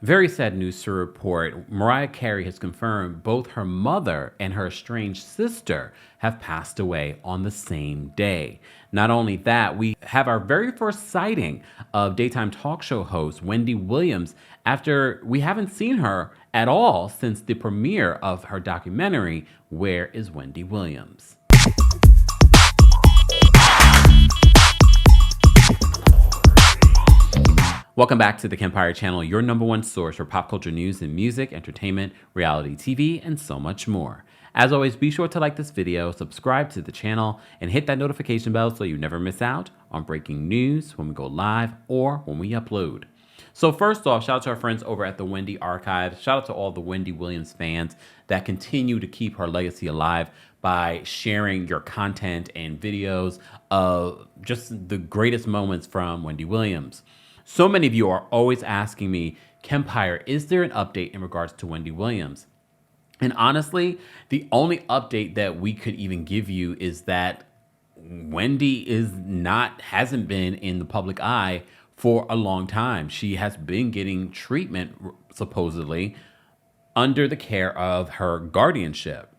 Very sad news to report. Mariah Carey has confirmed both her mother and her estranged sister have passed away on the same day. Not only that, we have our very first sighting of daytime talk show host Wendy Williams after we haven't seen her at all since the premiere of her documentary, Where is Wendy Williams? Welcome back to the Kempire channel, your number one source for pop culture news and music, entertainment, reality TV, and so much more. As always, be sure to like this video, subscribe to the channel, and hit that notification bell so you never miss out on breaking news when we go live or when we upload. So first off, shout out to our friends over at the Wendy Archive. Shout out to all the Wendy Williams fans that continue to keep her legacy alive by sharing your content and videos of just the greatest moments from Wendy Williams. So many of you are always asking me, Kempire, is there an update in regards to Wendy Williams? And honestly, the only update that we could even give you is that Wendy hasn't been in the public eye for a long time. She has been getting treatment, supposedly, under the care of her guardianship.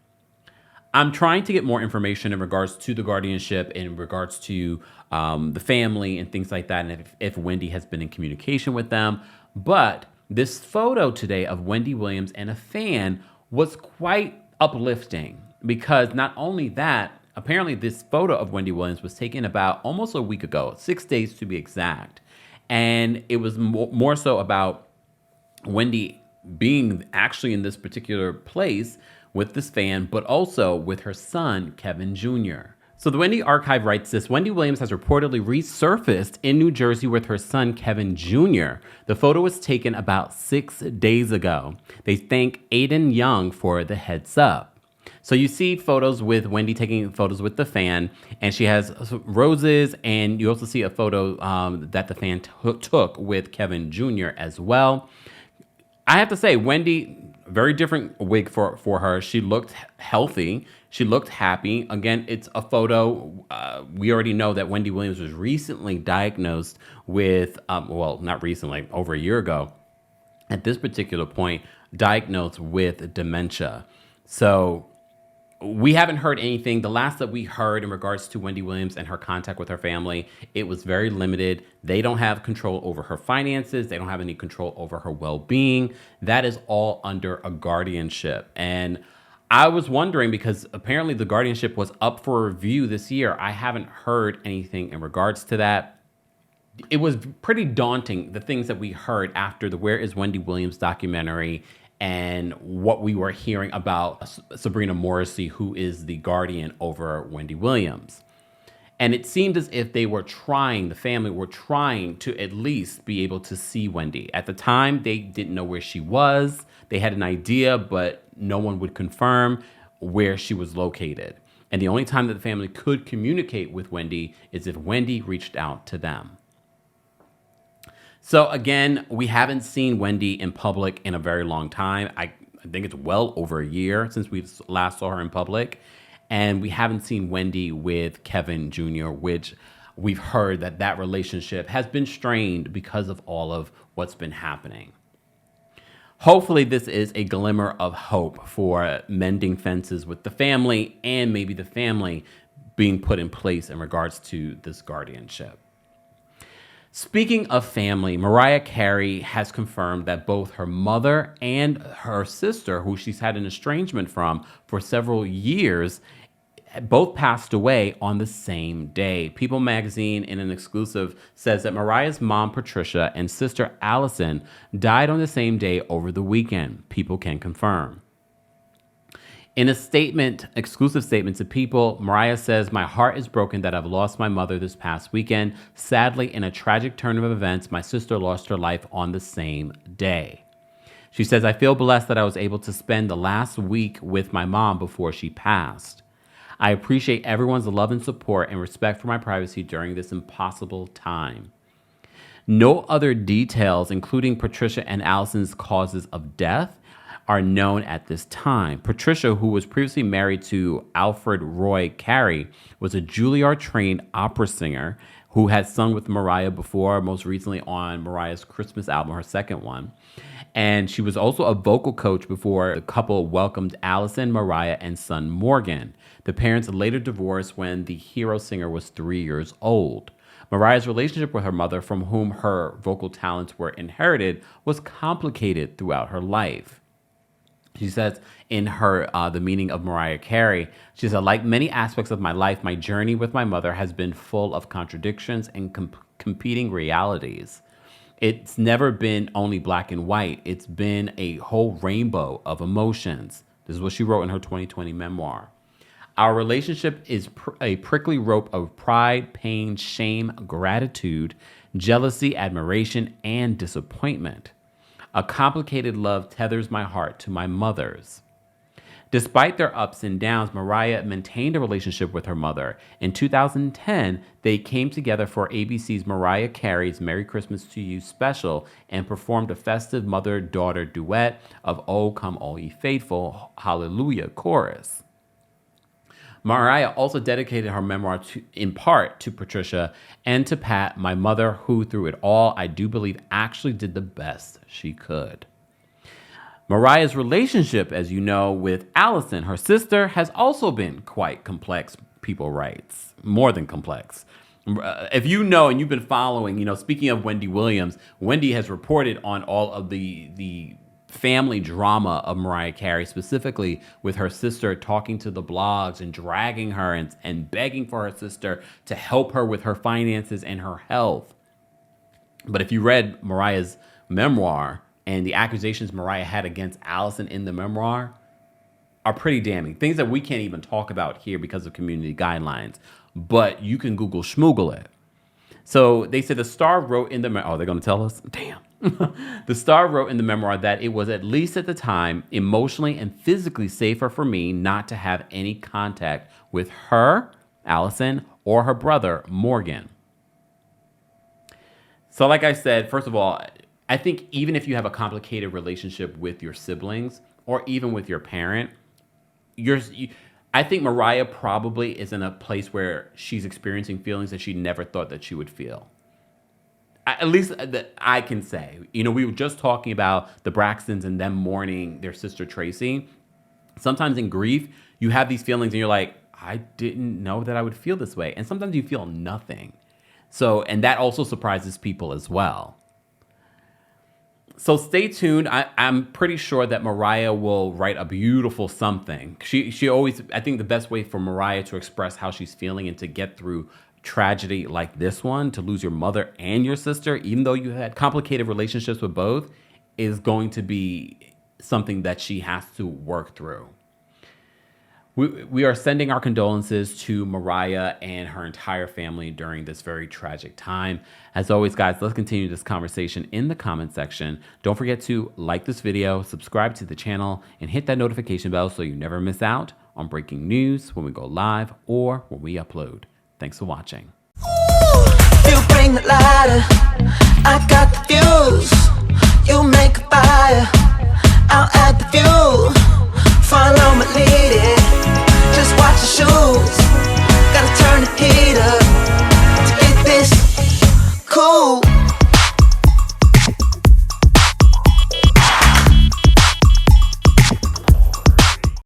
I'm trying to get more information in regards to the guardianship, in regards to the family and things like that, and if Wendy has been in communication with them. But this photo today of Wendy Williams and a fan was quite uplifting because not only that, apparently this photo of Wendy Williams was taken about almost a week ago, 6 days to be exact. And it was more so about Wendy being actually in this particular place with this fan, but also with her son, Kevin Jr. So the Wendy Archive writes this: Wendy Williams has reportedly resurfaced in New Jersey with her son, Kevin Jr. The photo was taken about 6 days ago. They thank Aiden Young for the heads up. So you see photos with Wendy taking photos with the fan, and she has roses, and you also see a photo that the fan took with Kevin Jr. as well. I have to say, Wendy, very different wig for her. She looked healthy. She looked happy. Again, it's a photo. We already know that Wendy Williams was recently diagnosed with, not recently, over a year ago, at this particular point, diagnosed with dementia. So we haven't heard anything. The last that we heard in regards to Wendy Williams and her contact with her family, it was very limited. They don't have control over her finances. They don't have any control over her well-being. That is all under a guardianship. And I was wondering, because apparently the guardianship was up for review this year. I haven't heard anything in regards to that. It was pretty daunting, the things that we heard after the Where is Wendy Williams documentary and what we were hearing about Sabrina Morrissey, who is the guardian over Wendy Williams. And it seemed as if the family were trying to at least be able to see Wendy. At the time, they didn't know where she was. They had an idea, but no one would confirm where she was located. And the only time that the family could communicate with Wendy is if Wendy reached out to them. So again, we haven't seen Wendy in public in a very long time. I think it's well over a year since we last saw her in public. And we haven't seen Wendy with Kevin Jr., which we've heard that relationship has been strained because of all of what's been happening. Hopefully this is a glimmer of hope for mending fences with the family and maybe the family being put in place in regards to this guardianship. Speaking of family, Mariah Carey has confirmed that both her mother and her sister, who she's had an estrangement from for several years, both passed away on the same day. People magazine, in an exclusive, says that Mariah's mom, Patricia, and sister, Alison, died on the same day over the weekend. People can confirm. In a statement, exclusive statement to People, Mariah says, "My heart is broken that I've lost my mother this past weekend. Sadly, in a tragic turn of events, my sister lost her life on the same day." She says, "I feel blessed that I was able to spend the last week with my mom before she passed. I appreciate everyone's love and support and respect for my privacy during this impossible time." No other details, including Patricia and Alison's causes of death, are known at this time. Patricia, who was previously married to Alfred Roy Carey, was a Juilliard-trained opera singer who had sung with Mariah before, most recently on Mariah's Christmas album, her second one. And she was also a vocal coach before the couple welcomed Alison, Mariah, and son Morgan. The parents later divorced when the hero singer was 3 years old. Mariah's relationship with her mother, from whom her vocal talents were inherited, was complicated throughout her life. She says in her The Meaning of Mariah Carey, she said, like many aspects of my life, my journey with my mother has been full of contradictions and competing realities. It's never been only black and white. It's been a whole rainbow of emotions. This is what she wrote in her 2020 memoir. Our relationship is a prickly rope of pride, pain, shame, gratitude, jealousy, admiration, and disappointment. A complicated love tethers my heart to my mother's. Despite their ups and downs, Mariah maintained a relationship with her mother. In 2010, they came together for ABC's Mariah Carey's Merry Christmas to You special and performed a festive mother-daughter duet of Oh Come All Ye Faithful, Hallelujah chorus. Mariah also dedicated her memoir in part to Patricia and to Pat, my mother, who through it all, I do believe actually did the best she could. Mariah's relationship, as you know, with Alison, her sister, has also been quite complex, people writes. More than complex. If you know and you've been following, speaking of Wendy Williams, Wendy has reported on all of the family drama of Mariah Carey, specifically with her sister talking to the blogs and dragging her and begging for her sister to help her with her finances and her health. But if you read Mariah's memoir and the accusations Mariah had against Alison in the memoir are pretty damning. Things that we can't even talk about here because of community guidelines, but you can Google schmoogle it. So they said the Star wrote in the memoir, they're going to tell us? Damn. The Star wrote in the memoir that it was, at least at the time, emotionally and physically safer for me not to have any contact with her, Alison, or her brother, Morgan. So like I said, first of all, I think even if you have a complicated relationship with your siblings or even with your parent, I think Mariah probably is in a place where she's experiencing feelings that she never thought that she would feel. At least that I can say. We were just talking about the Braxtons and them mourning their sister Tracy. Sometimes in grief, you have these feelings and you're like, I didn't know that I would feel this way. And sometimes you feel nothing. And that also surprises people as well. So stay tuned. I'm pretty sure that Mariah will write a beautiful something. She always, I think the best way for Mariah to express how she's feeling and to get through tragedy like this one, to lose your mother and your sister, even though you had complicated relationships with both, is going to be something that she has to work through. We are sending our condolences to Mariah and her entire family during this very tragic time. As always, guys, let's continue this conversation in the comment section. Don't forget to like this video, subscribe to the channel, and hit that notification bell so you never miss out on breaking news when we go live or when we upload. Thanks for watching. You bring the lighter, I got the fuse. You make a fire, I'll add the fuel. Follow me, lead it. Just watch the show.